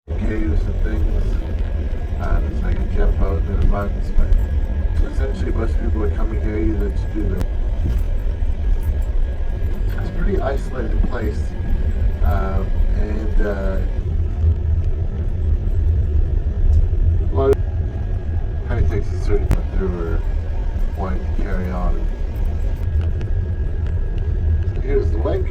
caves and things. So I can jump out in the runs, but essentially most people are coming here either to do the. It's a pretty isolated place, and a lot of kind of takes a certain time through or wanting to carry on. So here's the lake.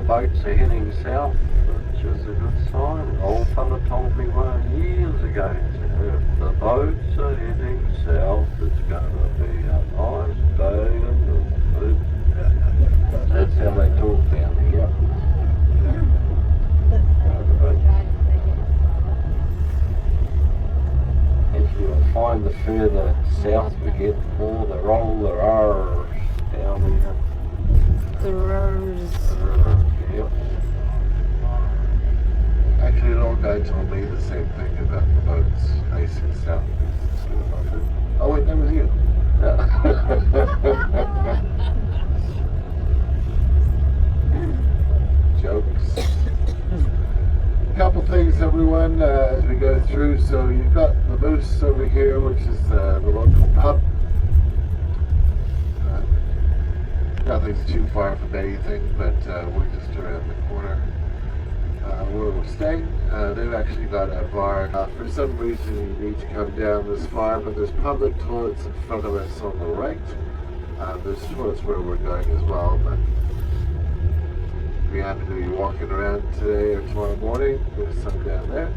Boats are heading south, which is a good sign. An old fella told me one years ago, if the boats are heading south, it's going to be a nice day in the food. That's how they talk down here. Actually, I find the further south we get, the more they roll the R's down here. The R's. Yep. Actually, an old guy told me the same thing about the boats facing south. Oh wait, that was you. Jokes. A couple things, everyone, as we go through. So you've got the Moose over here, which is the local pub. Nothing's too far from anything, but we're just around the corner where we're staying. They've actually got a bar. For some reason you need to come down this far, but there's public toilets in front of us on the right. There's toilets where we're going as well, but if we happen to be walking around today or tomorrow morning, there's some down there.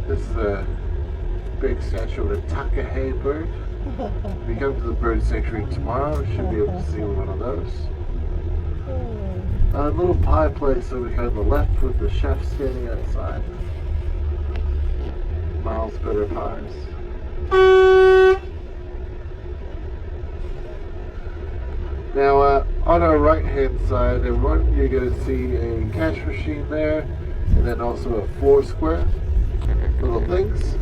This is a big statue of a Takahe bird. If you come to the bird sanctuary tomorrow, you should be able to see one of those. A little pie place over here on the left with the chef standing outside. Miles Better Pies. Now, on our right hand side, everyone, you're going to see a cash machine there, and then also a 4 square little things.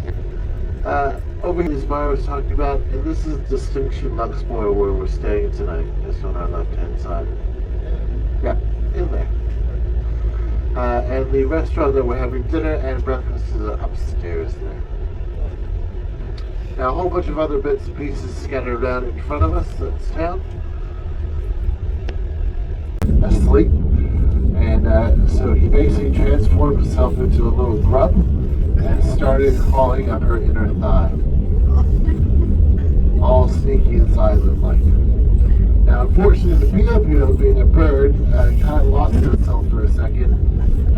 Over here is bar I was talking about, and this is Distinction Luxmore where we're staying tonight. It's on our left hand side. Yeah, in there. And the restaurant that we're having dinner and breakfast is upstairs there. Now a whole bunch of other bits and pieces scattered around in front of us. That's town. Asleep. And so he basically transformed himself into a little grub and started crawling up her inner thigh. All sneaky and silent like. Now unfortunately the Pinocchio, being a bird, kind of lost itself for a second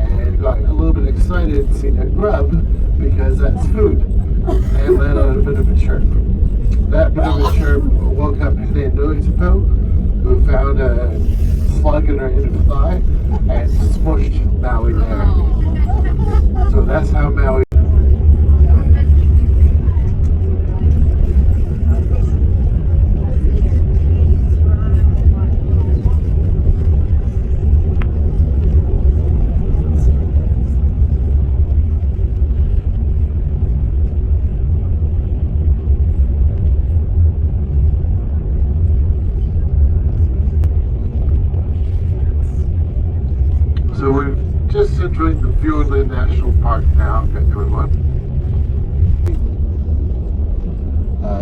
and got a little bit excited seeing a grub because that's food and let out a bit of a chirp. That bit of a chirp woke up Hide Noitipo, who found a slug in her inner thigh and smushed Maui there. So that's how Maui. So we're just entering the Fiordland National Park now, everyone.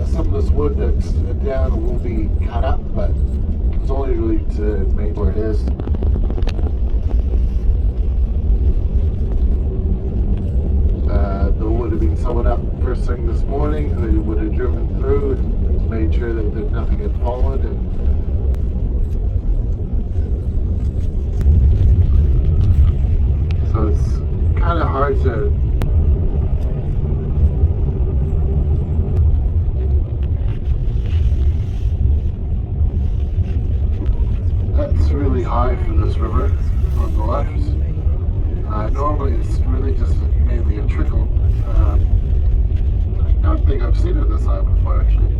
Some of this wood that's down will be cut up, but it's only really to make where it is. The wood had been someone up first thing this morning. They would have driven through and made sure that nothing had fallen. So it's kind of hard to. That's really high for this river on the left. Normally it's really just mainly a trickle. I don't think I've seen it this high before actually.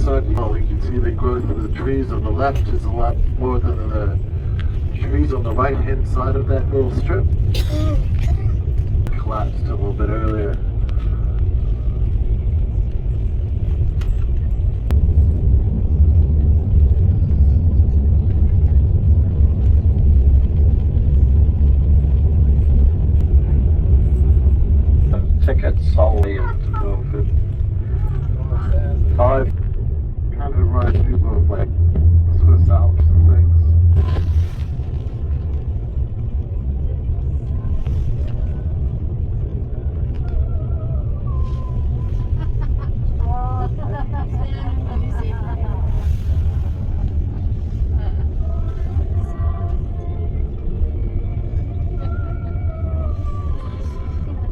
sudden, we can see the growth of the trees on the left is a lot more than the trees on the right hand side of that little strip. Collapsed a little bit earlier. Tickets solely into Milford. 5. Kind of reminds people of like Swiss Alps and things.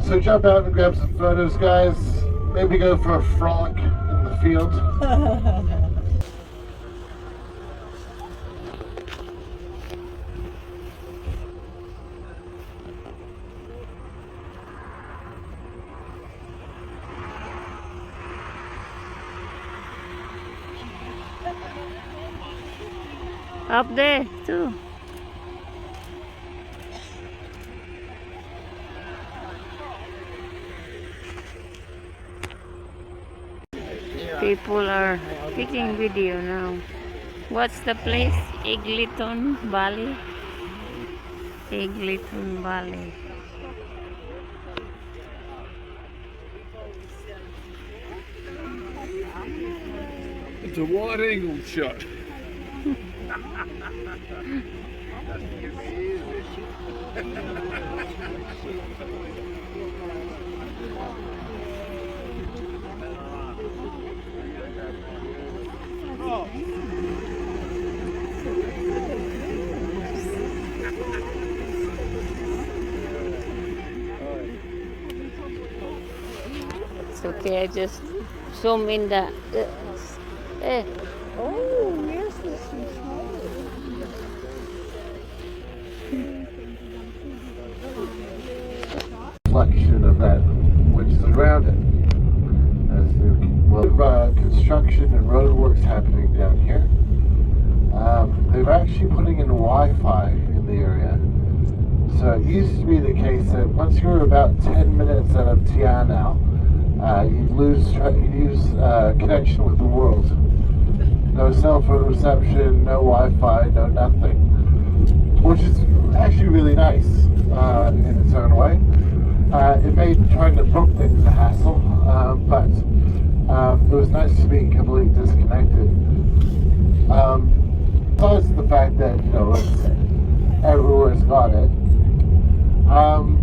So jump out and grab some photos, guys. Maybe go for a frolic in the field. Up there too. People are taking video now. What's the place? Eglinton Valley. Eglinton Valley. It's a wide angle shot. It's okay, I just zoom in the. Oh, yes, this is small. Reflection of that which is around it. As construction and road works happening down here. They're actually putting in Wi-Fi in the area. So it used to be the case that once you were about 10 minutes out of Te Anau, you'd lose connection with the world. No cell phone reception, no Wi-Fi, no nothing. Which is actually really nice in its own way. It made trying to book things a hassle, but it was nice to be completely disconnected. Besides the fact that, everywhere's got it.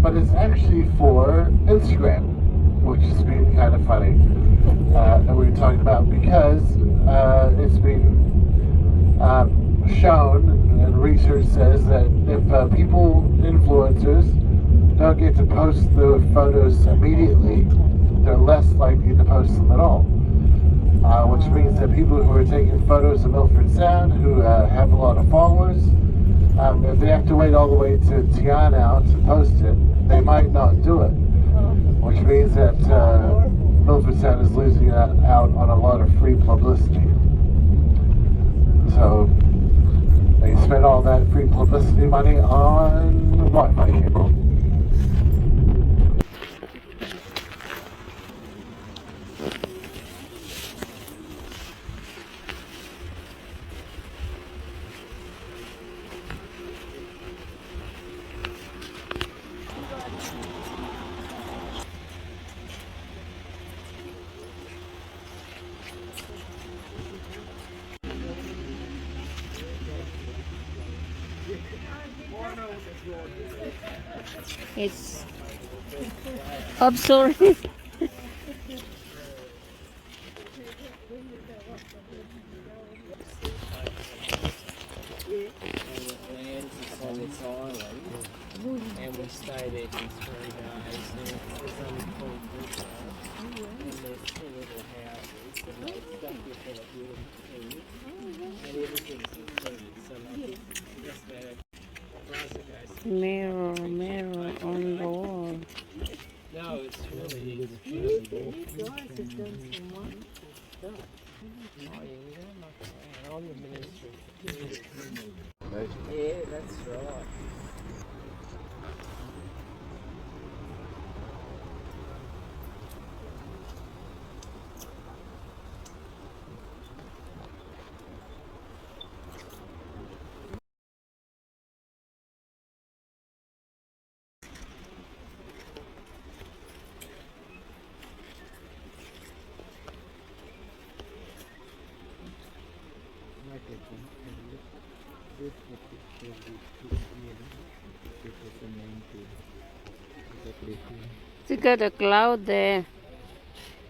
But it's actually for Instagram, which has been kind of funny that we were talking about, because it's been shown, and research says that if influencers don't get to post the photos immediately, they're less likely to post them at all. Which means that people who are taking photos of Milford Sound, who have a lot of followers, if they have to wait all the way to Te Anau to post it, they might not do it. Which means that Milford Sound is losing out on a lot of free publicity. So they spend all that free publicity money on Wi-Fi cable. It's. I'm sorry. On this island, and we stayed there for 3 days, and it's only full people, and there's 2 little houses, and they stuck with all the beautiful food, and everything's included, so like just about Mirror on the wall. no, it's really, it's really good. You guys have done some wonderful stuff. the main thing. Exactly. You got a cloud there.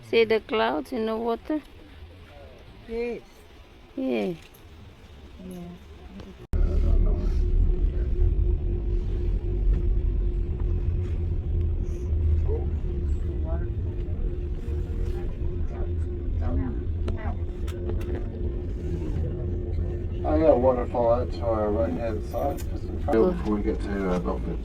See the clouds in the water? Yes. Yeah. I got a waterfall out to our right hand side before we get to Milford.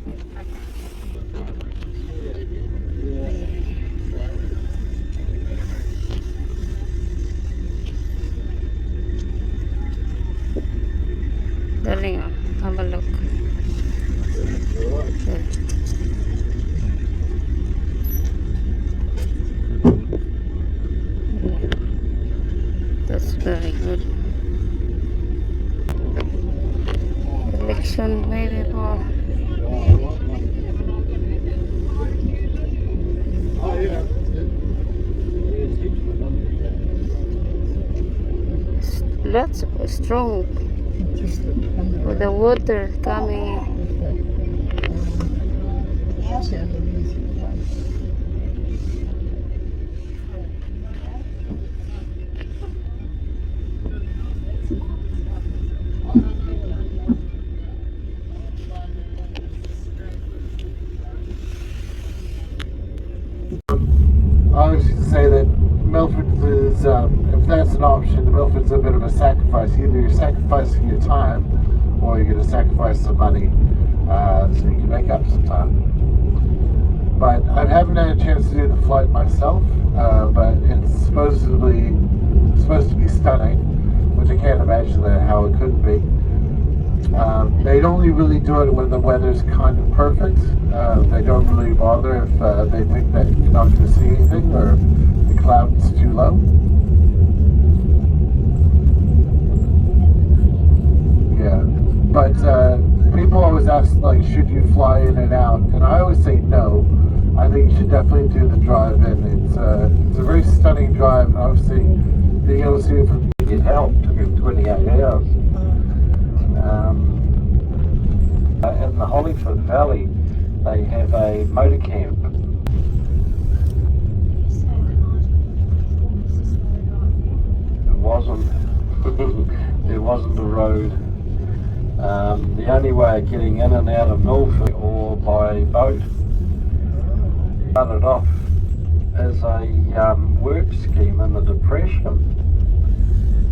Darling, have a look. There. Yeah. That's very good. Election maybe for lots of strong with the water coming. I was to say that Milford is, if that's an option, Milford's a bit of a sacrifice. Either you're sacrificing your time or you're going to sacrifice some money so you can make up some time. But I haven't had a chance to do the flight myself, but it's supposed to be stunning, which I can't imagine how it couldn't be. They'd only really do it when the weather's kind of perfect. They don't really bother if they think that you're not going to see anything or the cloud's too low. Yeah, but people always ask, like, should you fly in and out? And I always say no. I think you should definitely do the drive-in. It's a very stunning drive, and obviously being able to see it from It helped. Took him 28 hours. In the Hollyford Valley, they have a motor camp. There wasn't a road. The only way of getting in and out of Milford or by boat started off as a work scheme in the Depression,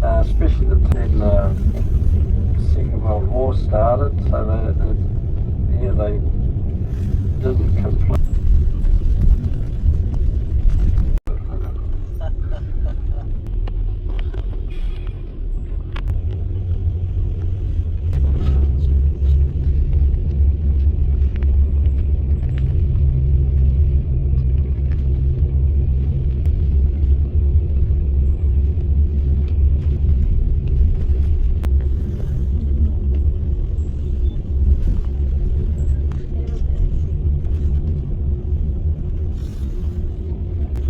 especially when the Second World War started, so they didn't complete.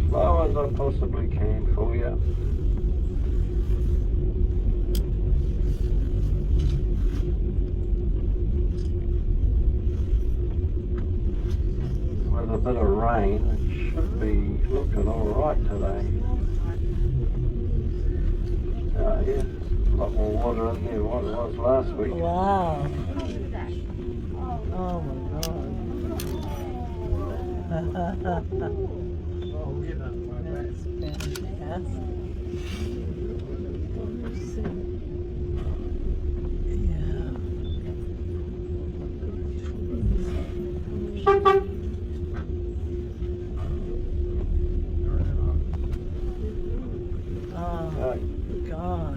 Slow as I possibly can for you. With a bit of rain, it should be looking alright today. Yeah, a lot more water in there than what it was last week. Wow. Oh my God. That's fantastic. Oh God.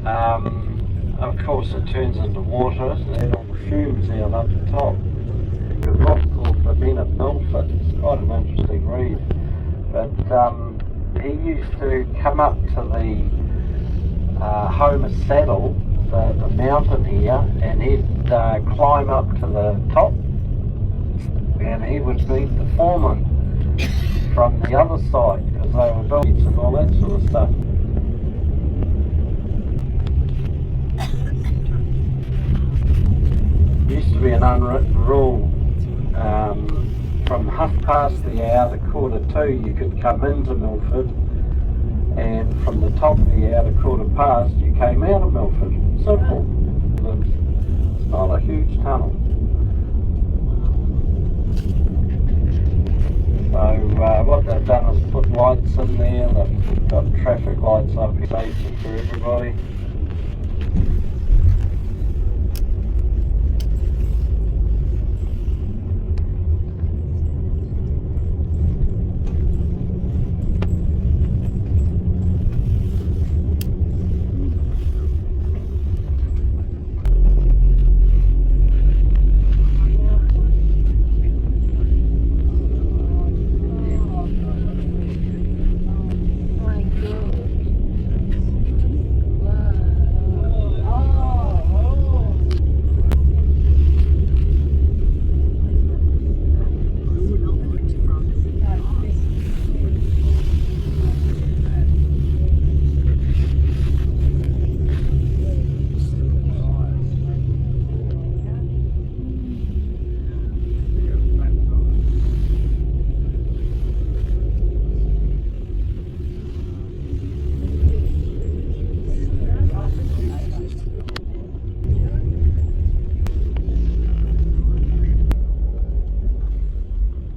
Of course it turns into water and all the fumes out up the top. The rock called the Milford. It's quite an interesting read. But he used to come up to the Homer Saddle, the mountain here, and he'd climb up to the top, and he would meet the foreman from the other side because they were buildings and all that sort of stuff. Used to be an unwritten rule. From 2:30 to 2:45 you could come into Milford, and from the top of the hour to 2:15 you came out of Milford. Simple. It's not a huge tunnel. So what they've done is put lights in there. They've got traffic lights up here, safety for everybody.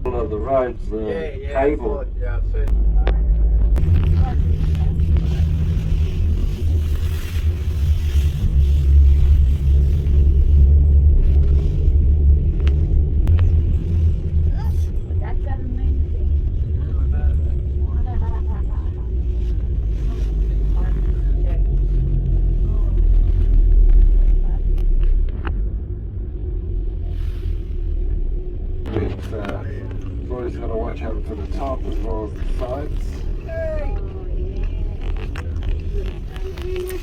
Of the roads, the cable. Yeah, always got to watch out for the top as well as the sides. Hey!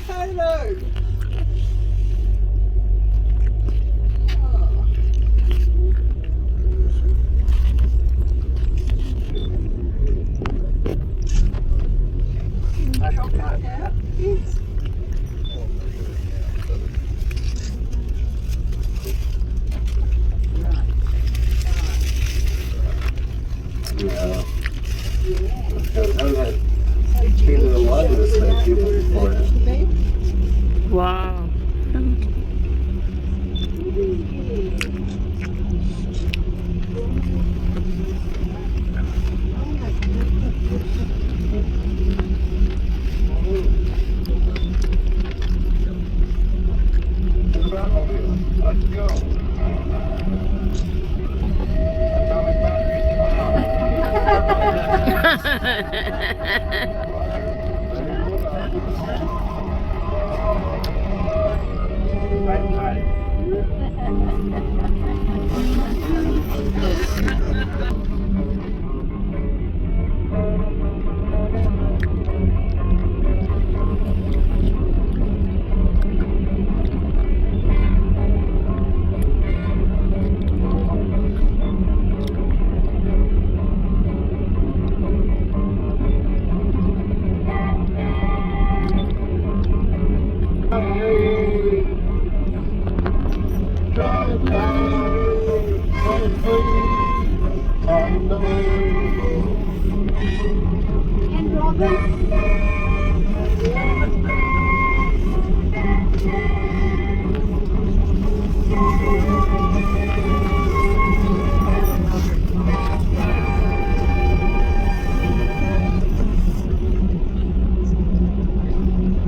Hello! Yeah. How that treated a lot of this that people before. Wow. Let's go.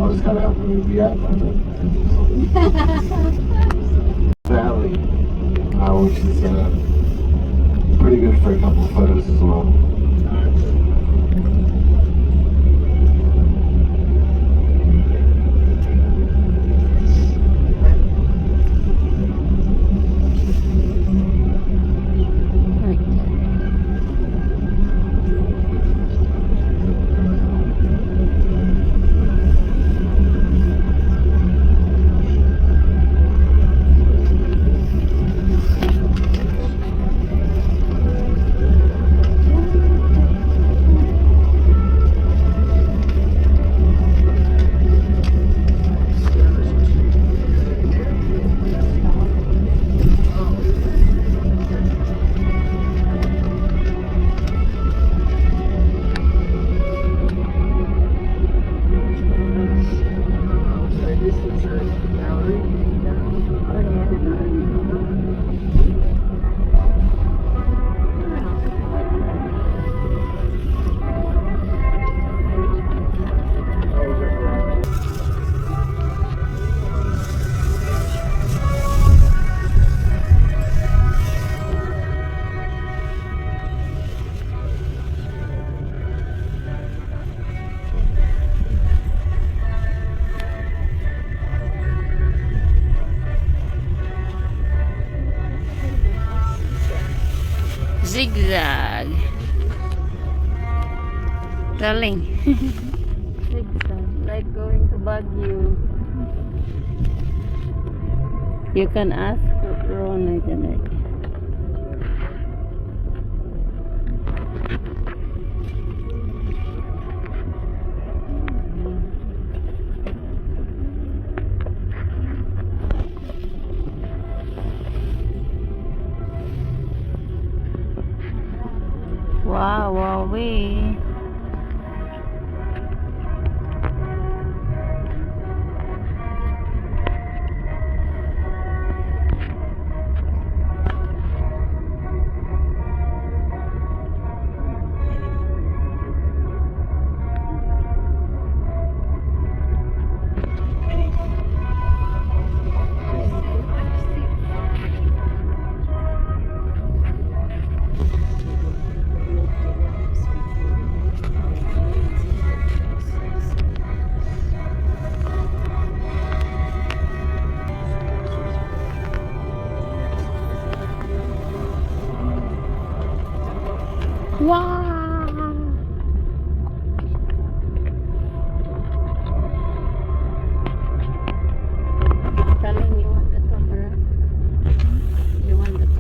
I was kind of helping me be out Valley, which is pretty good for a couple of photos as well. Zigzag. Darling. Zigzag. Like going to Baguio. You can ask Ron, isn't it? Wow, wow, we. Wow! Darling, you want the camera? You want the camera?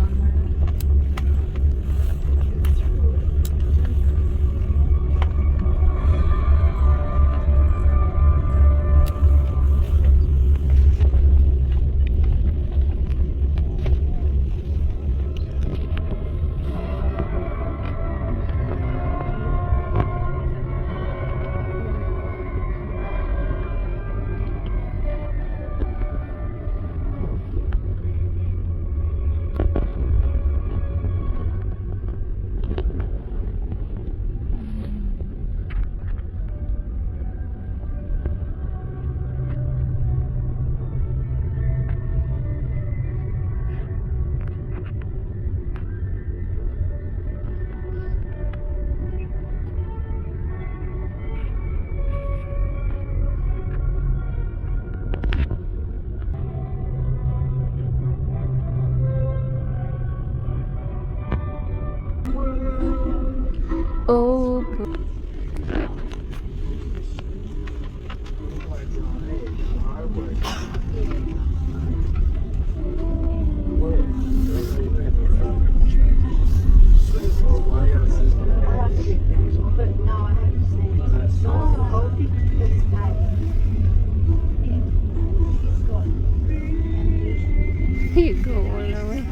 Oh, you go all the way.